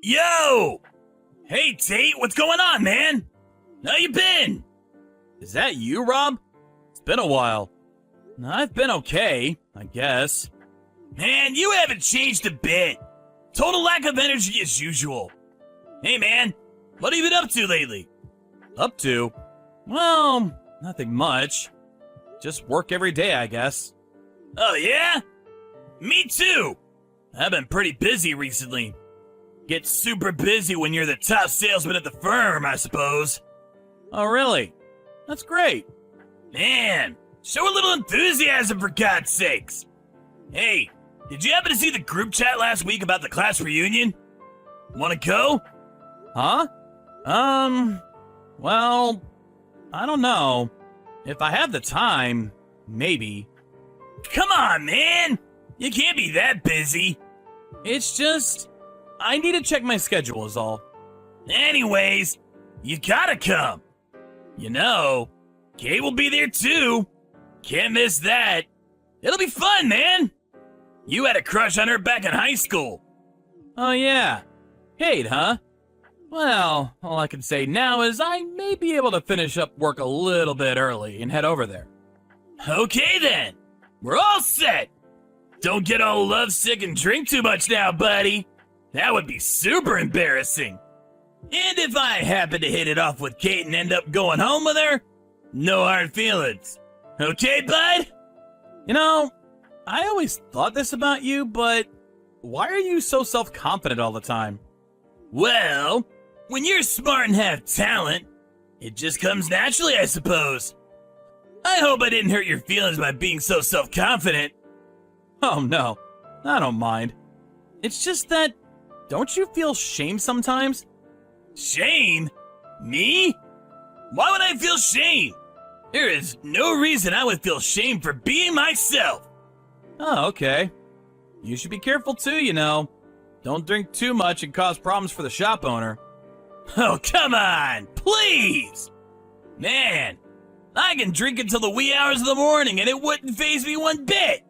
Yo! Hey, Tate, what's going on, man? How you been? Is that you, Rob? It's been a while. I've been okay, I guess. Man, you haven't changed a bit. Total lack of energy as usual. Hey, man, what have you been up to lately? Up to? Well, nothing much. Just work every day, I guess. Oh, yeah? Me too. I've been pretty busy recently. Get super busy when you're the top salesman at the firm, I suppose. Oh, really? That's great. Man, show a little enthusiasm for God's sakes. Hey, did you happen to see the group chat last week about the class reunion? Wanna go? Huh? Well, I don't know. If I have the time, maybe. Come on, man! You can't be that busy. It's just, I need to check my schedule is all. Anyways, you gotta come. You know, Kate will be there too. Can't miss that. It'll be fun, man. You had a crush on her back in high school. Oh yeah. Kate, huh? Well, all I can say now is I may be able to finish up work a little bit early and head over there. Okay then. We're all set. Don't get all lovesick and drink too much now, buddy. That would be super embarrassing. And if I happen to hit it off with Kate and end up going home with her, no hard feelings. Okay, bud? You know, I always thought this about you, but why are you so self-confident all the time? Well, when you're smart and have talent, it just comes naturally, I suppose. I hope I didn't hurt your feelings by being so self-confident. Oh no, I don't mind. It's just that, don't you feel shame sometimes? Shame? Me? Why would I feel shame? There is no reason I would feel shame for being myself. Oh, okay. You should be careful too, you know. Don't drink too much and cause problems for the shop owner. Oh, come on, please! Man, I can drink until the wee hours of the morning and it wouldn't faze me one bit.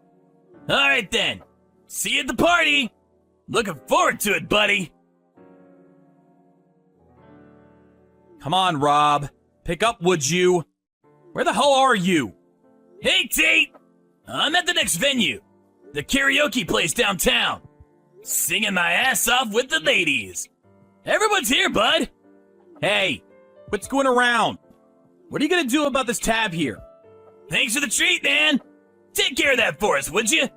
Alright then, see you at the party. Looking forward to it, buddy. Come on, Rob. Pick up, would you? Where the hell are you? Hey, Tate! I'm at the next venue, the karaoke place downtown. Singing my ass off with the ladies. Everyone's here, bud. Hey, quit screwing around. What are you gonna do about this tab here? Thanks for the treat, man. Take care of that for us, would you?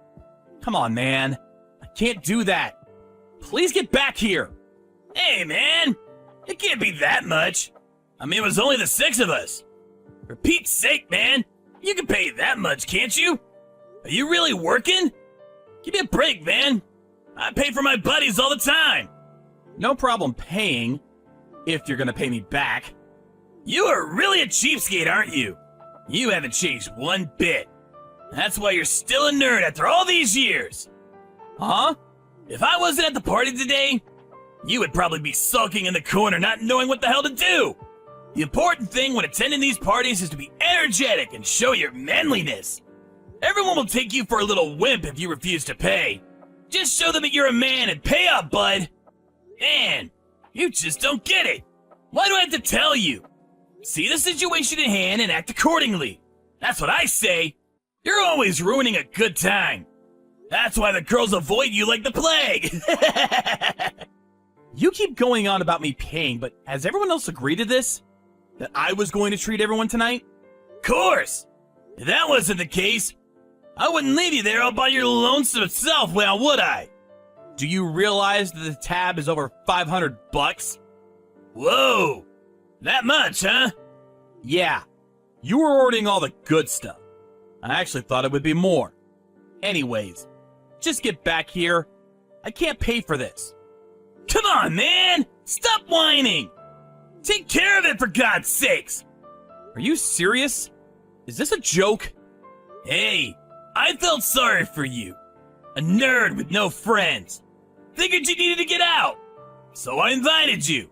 Come on, man. I can't do that. Please get back here. Hey, man. It can't be that much. I mean, it was only the 6 of us. For Pete's sake, man. You can pay that much, can't you? Are you really working? Give me a break, man. I pay for my buddies all the time. No problem paying, if you're gonna pay me back. You are really a cheapskate, aren't you? You haven't changed one bit. That's why you're still a nerd after all these years. Huh? If I wasn't at the party today, you would probably be sulking in the corner not knowing what the hell to do. The important thing when attending these parties is to be energetic and show your manliness. Everyone will take you for a little wimp if you refuse to pay. Just show them that you're a man and pay up, bud. Man, you just don't get it. Why do I have to tell you? See the situation at hand and act accordingly. That's what I say. You're always ruining a good time. That's why the girls avoid you like the plague. You keep going on about me paying, but has everyone else agreed to this? That I was going to treat everyone tonight? Course. If that wasn't the case, I wouldn't leave you there all by your lonesome self, now would I? Do you realize that the tab is over $500? Whoa. That much, huh? Yeah. You were ordering all the good stuff. I actually thought it would be more. Anyways, just get back here. I can't pay for this. Come on, man! Stop whining! Take care of it, for God's sakes! Are you serious? Is this a joke? Hey, I felt sorry for you. A nerd with no friends. Figured you needed to get out. So I invited you.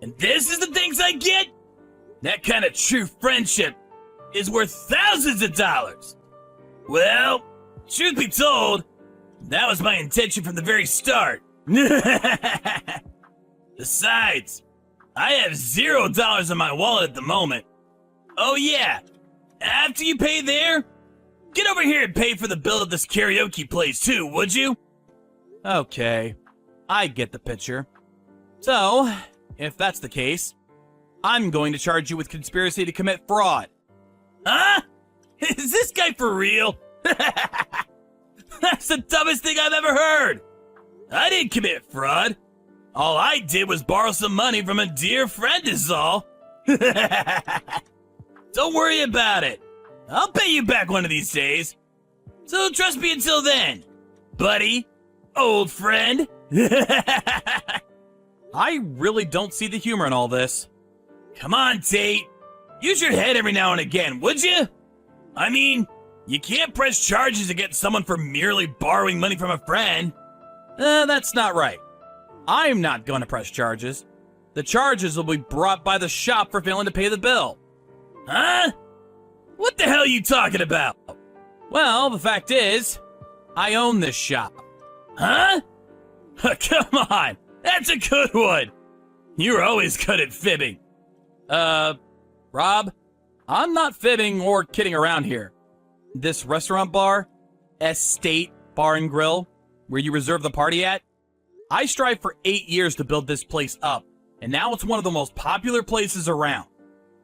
And this is the things I get? That kind of true friendship is worth thousands of dollars. Well, truth be told, that was my intention from the very start. Besides, I have $0 in my wallet at the moment. Oh yeah, after you pay there, get over here and pay for the bill at this karaoke place too, would you? Okay, I get the picture. So, if that's the case, I'm going to charge you with conspiracy to commit fraud. Huh? Is this guy for real? That's the dumbest thing I've ever heard. I didn't commit fraud. All I did was borrow some money from a dear friend is all. Don't worry about it. I'll pay you back one of these days. So trust me until then, buddy, old friend. I really don't see the humor in all this. Come on, Tate. Use your head every now and again, would you? I mean, you can't press charges against someone for merely borrowing money from a friend. That's not right. I'm not going to press charges. The charges will be brought by the shop for failing to pay the bill. Huh? What the hell are you talking about? Well, the fact is, I own this shop. Huh? Come on, that's a good one. You're always good at fibbing. Rob, I'm not fibbing or kidding around here. This restaurant bar, Estate Bar and Grill, where you reserve the party at, I strived for 8 years to build this place up, and now it's one of the most popular places around.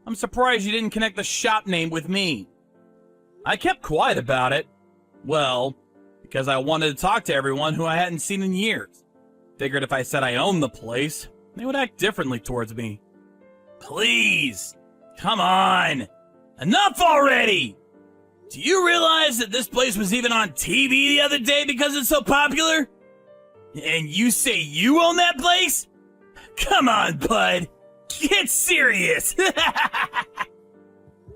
I'm surprised you didn't connect the shop name with me. I kept quiet about it. Well, because I wanted to talk to everyone who I hadn't seen in years. Figured if I said I owned the place, they would act differently towards me. Please, come on. Enough already. Do you realize that this place was even on TV the other day because it's so popular? And you say you own that place? Come on, bud. Get serious.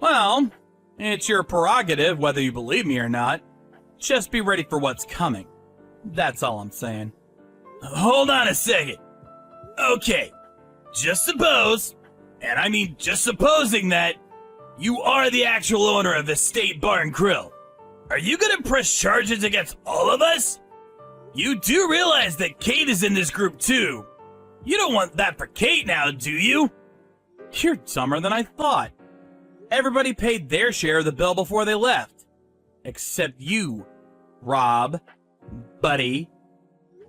Well, it's your prerogative whether you believe me or not. Just be ready for what's coming. That's all I'm saying. Hold on a second. Okay, just suppose, and I mean just supposing that you are the actual owner of Estate Bar and Grill. Are you gonna press charges against all of us? You do realize that Kate is in this group too. You don't want that for Kate now, do you? You're dumber than I thought. Everybody paid their share of the bill before they left. Except you, Rob, buddy.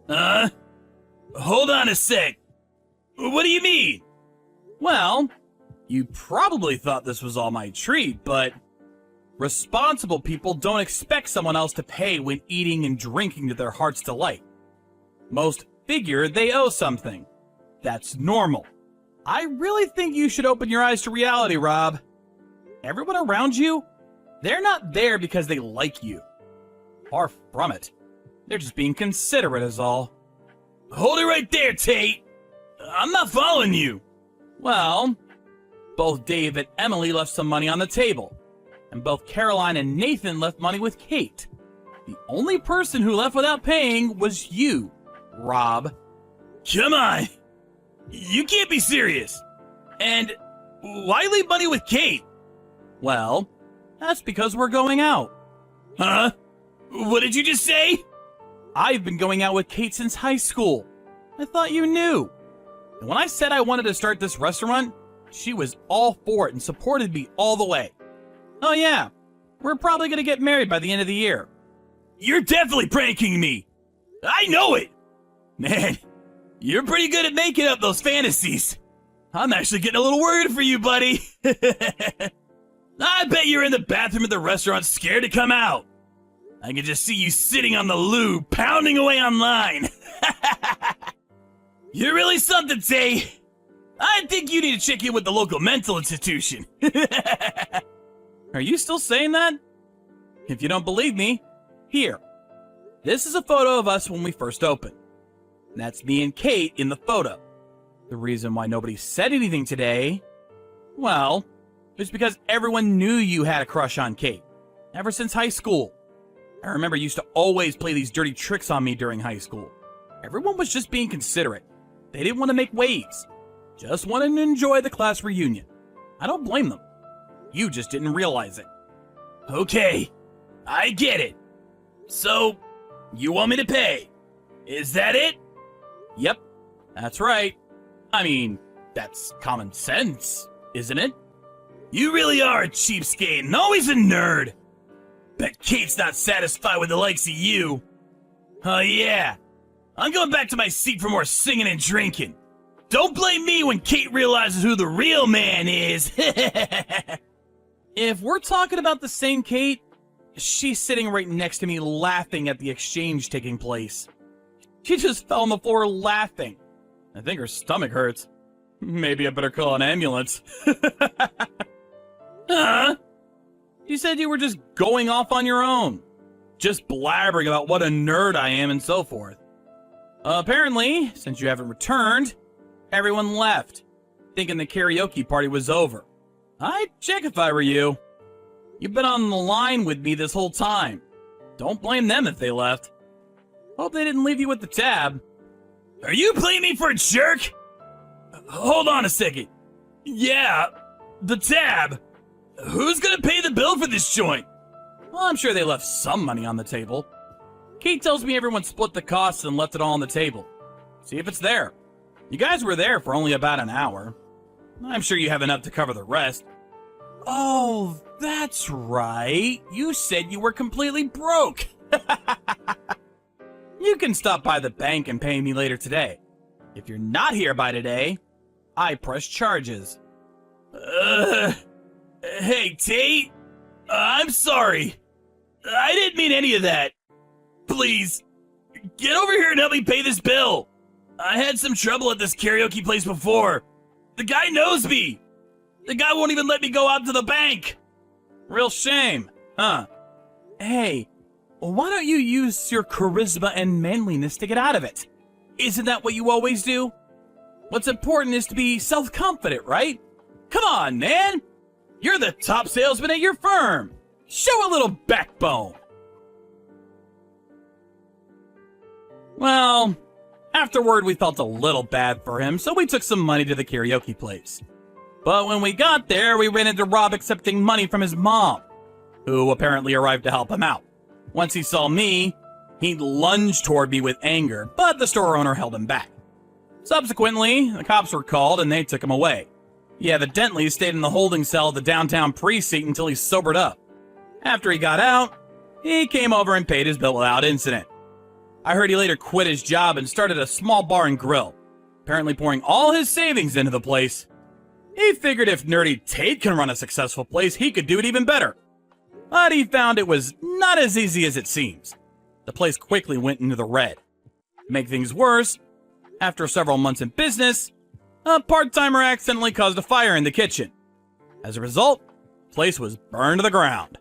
Hold on a sec. What do you mean? Well, you probably thought this was all my treat, but responsible people don't expect someone else to pay when eating and drinking to their heart's delight. Most figure they owe something. That's normal. I really think you should open your eyes to reality, Rob. Everyone around you, they're not there because they like you. Far from it. They're just being considerate is all. Hold it right there, Tate. I'm not following you. Well, both Dave and Emily left some money on the table, and both Caroline and Nathan left money with Kate. The only person who left without paying was you, Rob. Come on. You can't be serious. And why leave money with Kate? Well, that's because we're going out. Huh? What did you just say? I've been going out with Kate since high school. I thought you knew. And when I said I wanted to start this restaurant, she was all for it and supported me all the way. Oh yeah, we're probably gonna get married by the end of the year. You're definitely pranking me. I know it. Man, you're pretty good at making up those fantasies. I'm actually getting a little worried for you, buddy. I bet you're in the bathroom at the restaurant scared to come out. I can just see you sitting on the loo, pounding away online. You're really something, Tay. I think you need to check in with the local mental institution. Are you still saying that? If you don't believe me, here. This is a photo of us when we first opened. That's me and Kate in the photo. The reason why nobody said anything today, well, is because everyone knew you had a crush on Kate, ever since high school. I remember you used to always play these dirty tricks on me during high school. Everyone was just being considerate. They didn't want to make waves. Just wanted to enjoy the class reunion. I don't blame them. You just didn't realize it. Okay, I get it. So, you want me to pay? Is that it? Yep, that's right. I mean, that's common sense, isn't it? You really are a cheapskate and always a nerd. Bet Kate's not satisfied with the likes of you. Oh yeah, I'm going back to my seat for more singing and drinking. Don't blame me when Kate realizes who the real man is. If we're talking about the same Kate, she's sitting right next to me laughing at the exchange taking place. She just fell on the floor laughing. I think her stomach hurts. Maybe I better call an ambulance. Huh? You said you were just going off on your own. Just blabbering about what a nerd I am and so forth. Apparently, since you haven't returned, everyone left, thinking the karaoke party was over. I'd check if I were you. You've been on the line with me this whole time. Don't blame them if they left. Hope they didn't leave you with the tab. Are you playing me for a jerk? Hold on a second. Yeah, the tab. Who's gonna pay the bill for this joint? Well, I'm sure they left some money on the table. Kate tells me everyone split the costs and left it all on the table. See if it's there. You guys were there for only about an hour. I'm sure you have enough to cover the rest. Oh, that's right. You said you were completely broke. You can stop by the bank and pay me later today. If you're not here by today, I press charges. Hey, Tate. I'm sorry. I didn't mean any of that. Please, get over here and help me pay this bill. I had some trouble at this karaoke place before. The guy knows me. The guy won't even let me go out to the bank. Real shame, huh? Hey, why don't you use your charisma and manliness to get out of it? Isn't that what you always do? What's important is to be self-confident, right? Come on, man! You're the top salesman at your firm! Show a little backbone! Well, afterward we felt a little bad for him, so we took some money to the karaoke place. But when we got there, we ran into Rob accepting money from his mom, who apparently arrived to help him out. Once he saw me, he lunged toward me with anger, but the store owner held him back. Subsequently, the cops were called and they took him away. He evidently stayed in the holding cell of the downtown precinct until he sobered up. After he got out, he came over and paid his bill without incident. I heard he later quit his job and started a small bar and grill, apparently pouring all his savings into the place. He figured if Nerdy Tate can run a successful place, he could do it even better. But he found it was not as easy as it seems. The place quickly went into the red. To make things worse, after several months in business, a part-timer accidentally caused a fire in the kitchen. As a result, the place was burned to the ground.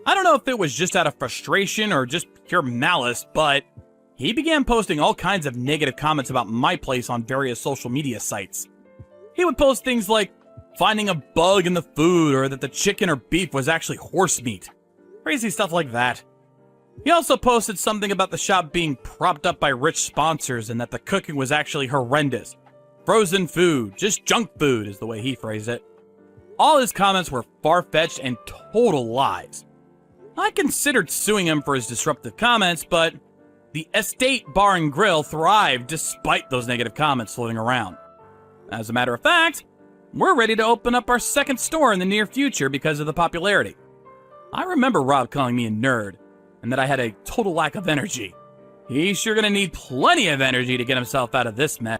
I don't know if it was just out of frustration or just pure malice, but he began posting all kinds of negative comments about my place on various social media sites. He would post things like finding a bug in the food or that the chicken or beef was actually horse meat. Crazy stuff like that. He also posted something about the shop being propped up by rich sponsors and that the cooking was actually horrendous. Frozen food, just junk food is the way he phrased it. All his comments were far-fetched and total lies. I considered suing him for his disruptive comments, but the Estate Bar and Grill thrived despite those negative comments floating around. As a matter of fact, we're ready to open up our second store in the near future because of the popularity. I remember Rob calling me a nerd, and that I had a total lack of energy. He's sure gonna need plenty of energy to get himself out of this mess.